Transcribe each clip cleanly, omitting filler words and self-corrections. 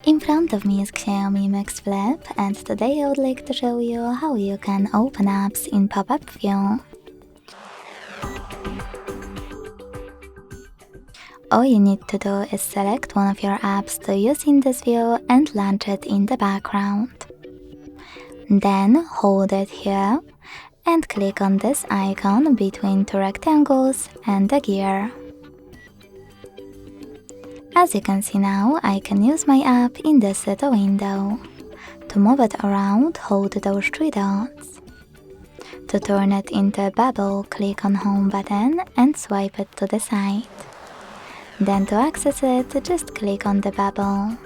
In front of me is Xiaomi Mix Flip, and today I would like to show you how you can open apps in pop-up view. All you need to do is select one of your apps to use in this view and launch it in the background. Then hold it here and click on this icon between two rectangles and the gear. As you can see now, I can use my app in this little window. To move it around, hold those three dots. To turn it into a bubble, click on Home button and swipe it to the side. Then to access it, just click on the bubble.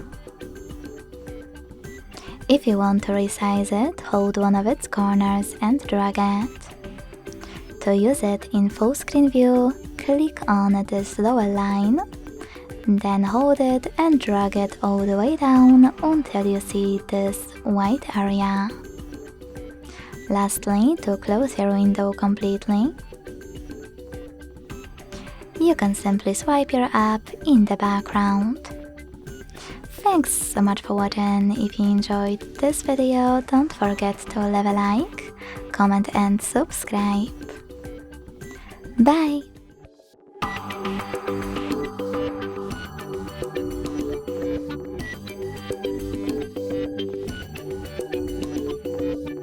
If you want to resize it, hold one of its corners and drag it. To use it in full screen view, click on this lower line, then hold it and drag it all the way down until you see this white area. Lastly, to close your window completely, you can simply swipe your app in the background. Thanks so much for watching. If you enjoyed this video, don't forget to leave a like, comment and subscribe. Bye!